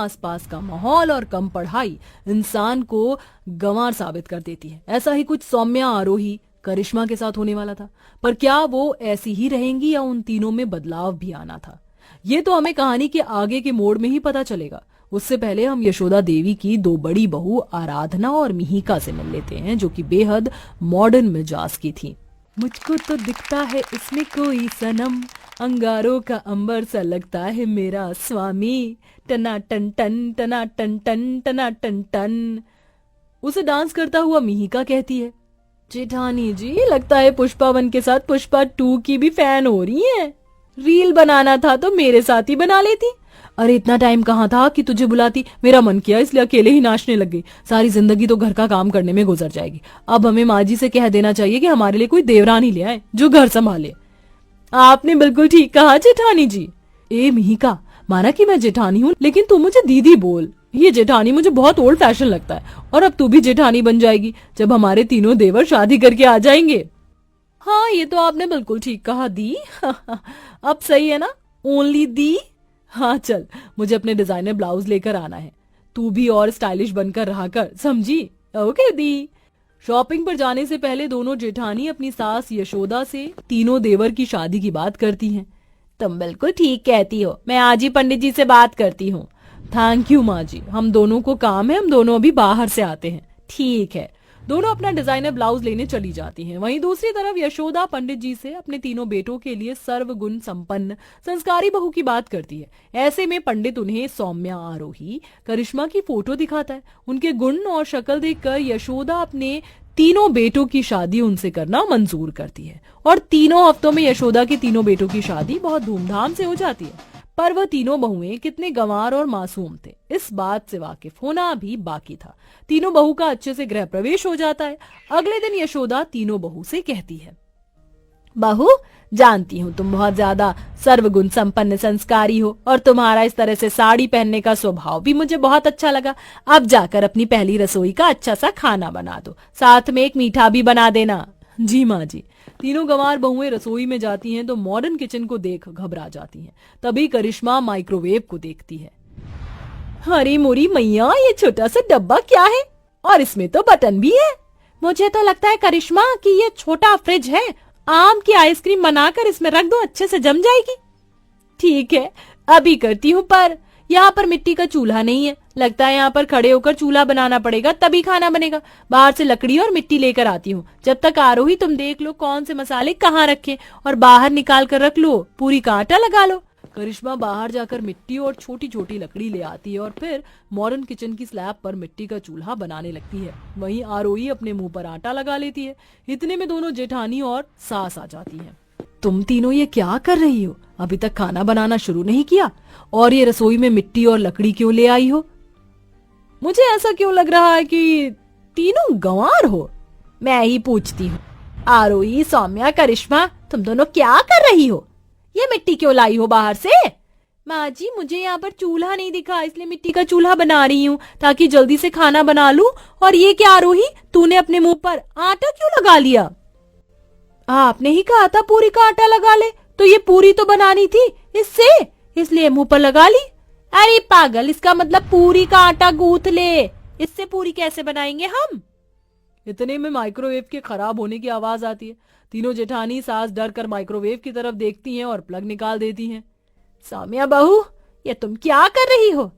आसपास का माहौल और कम पढ़ाई इंसान को गंवार साबित कर देती है। ऐसा ही कुछ सौम्या, आरोही, करिश्मा के साथ होने वाला था। पर क्या वो ऐसी ही रहेंगी या उन तीनों में बदलाव भी आना था, ये तो हमें कहानी के आगे के मोड़ में ही पता चलेगा। उससे पहले हम यशोदा देवी की दो बड़ी बहू आराधना और मिहिका से मिल लेते हैं, जो कि बेहद मॉडर्न मिजाज की थी। मुझको तो दिखता है इसमें कोई सनम, अंगारों का अंबर सा लगता है मेरा स्वामी, टना टन टन टना टन टन टना टन टन। उसे डांस करता हुआ मिहिका कहती है, जेठानी जी लगता है पुष्पा 1 के साथ पुष्पा 2 की भी फैन हो रही हैं। रील बनाना था तो मेरे साथ ही बना लेती। अरे इतना टाइम कहाँ था कि तुझे बुलाती, मेरा मन किया इसलिए अकेले ही नाचने लग गई। सारी जिंदगी तो घर का काम करने में गुजर जाएगी। अब हमें माँ जी से कह देना चाहिए कि हमारे लिए कोई देवरानी ले आए जो घर संभाले। आपने बिल्कुल ठीक कहा जेठानी जी। ए मिहिका, माना कि मैं जेठानी हूँ लेकिन तू मुझे दीदी बोल। ये जेठानी मुझे बहुत ओल्ड फैशन लगता है। और अब तू भी जेठानी बन जाएगी जब हमारे तीनों देवर शादी करके आ जाएंगे। हाँ ये तो आपने बिल्कुल ठीक कहा दी। अब सही है ना, ओनली दी। हाँ चल, मुझे अपने डिजाइनर ब्लाउज लेकर आना है। तू भी और स्टाइलिश बनकर रहा कर, समझी? ओके दी। शॉपिंग पर जाने से पहले दोनों जेठानी अपनी सास यशोदा से तीनों देवर की शादी की बात करती हैं। तुम बिल्कुल ठीक कहती हो, मैं आज ही पंडित जी से बात करती हूँ। थैंक यू माँ जी, हम दोनों को काम है, हम दोनों अभी बाहर से आते हैं। ठीक है। दोनों अपना डिजाइनर ब्लाउज लेने चली जाती हैं। वहीं दूसरी तरफ यशोदा पंडित जी से अपने तीनों बेटों के लिए सर्वगुण संपन्न संस्कारी बहू की बात करती है। ऐसे में पंडित उन्हें सौम्या, आरोही, करिश्मा की फोटो दिखाता है। उनके गुण और शक्ल देखकर यशोदा अपने तीनों बेटों की शादी उनसे करना मंजूर करती है और तीनों हफ्तों में यशोदा के तीनों बेटों की शादी बहुत धूमधाम से हो जाती है। पर वह तीनों बहुएं कितने गंवार और मासूम थे, इस बात से वाकिफ होना भी बाकी था। तीनों बहू का अच्छे से गृह प्रवेश हो जाता है। अगले दिन यशोदा तीनों बहू से कहती है, बहू जानती हूँ तुम बहुत ज्यादा सर्वगुण संपन्न संस्कारी हो और तुम्हारा इस तरह से साड़ी पहनने का स्वभाव भी मुझे बहुत अच्छा लगा। अब जाकर अपनी पहली रसोई का अच्छा सा खाना बना दो, साथ में एक मीठा भी बना देना। जी माँ जी। तीनों गंवार बहुएं रसोई में जाती हैं तो मॉडर्न किचन को देख घबरा जाती हैं। तभी करिश्मा माइक्रोवेव को देखती है। हरी मुरी मैया, ये छोटा सा डब्बा क्या है और इसमें तो बटन भी है। मुझे तो लगता है करिश्मा कि ये छोटा फ्रिज है, आम की आइसक्रीम बनाकर इसमें रख दो, अच्छे से जम जाएगी। ठीक है अभी करती हूँ, पर यहाँ पर मिट्टी का चूल्हा नहीं है, लगता है यहाँ पर खड़े होकर चूल्हा बनाना पड़ेगा तभी खाना बनेगा। बाहर से लकड़ी और मिट्टी लेकर आती हूँ। जब तक आरोही तुम देख लो कौन से मसाले कहाँ रखे और बाहर निकाल कर रख लो, पूरी का आटा लगा लो। करिश्मा बाहर जाकर मिट्टी और छोटी छोटी लकड़ी ले आती है और फिर मॉडर्न किचन की स्लैब पर मिट्टी का चूल्हा बनाने लगती है। वहीं आरोही अपने मुंह पर आटा लगा लेती है। इतने में दोनों जेठानी और सास आ जाती है। तुम तीनों ये क्या कर रही हो? अभी तक खाना बनाना शुरू नहीं किया और ये रसोई में मिट्टी और लकड़ी क्यों ले आई हो? मुझे ऐसा क्यों लग रहा है कि तीनों गंवार हो? मैं ही पूछती हूँ। आरोही, सौम्या, करिश्मा, तुम दोनों क्या कर रही हो? ये मिट्टी क्यों लाई हो बाहर से? माँ जी मुझे यहाँ पर चूल्हा नहीं दिखा, इसलिए मिट्टी का चूल्हा बना रही हूँ ताकि जल्दी से खाना बना लूं। और ये क्या आरोही, तूने अपने मुंह पर आटा क्यों लगा लिया? आपने ही कहा था पूरी का आटा लगा ले, तो ये पूरी तो बनानी थी इससे, इसलिए मुंह पर लगा ली। अरे पागल, इसका मतलब पूरी का आटा गूंथ ले, इससे पूरी कैसे बनाएंगे हम? इतने में माइक्रोवेव के खराब होने की आवाज आती है। तीनों जेठानी सास डर कर माइक्रोवेव की तरफ देखती हैं और प्लग निकाल देती हैं। सौम्या बहू, ये तुम क्या कर रही हो?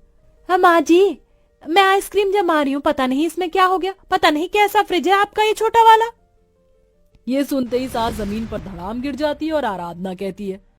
माँ जी मैं आइसक्रीम जमा रही हूँ, पता नहीं इसमें क्या हो गया, पता नहीं कैसा फ्रिज है आपका ये छोटा वाला। ये सुनते ही सास जमीन पर धड़ाम गिर जाती है और आराधना कहती है,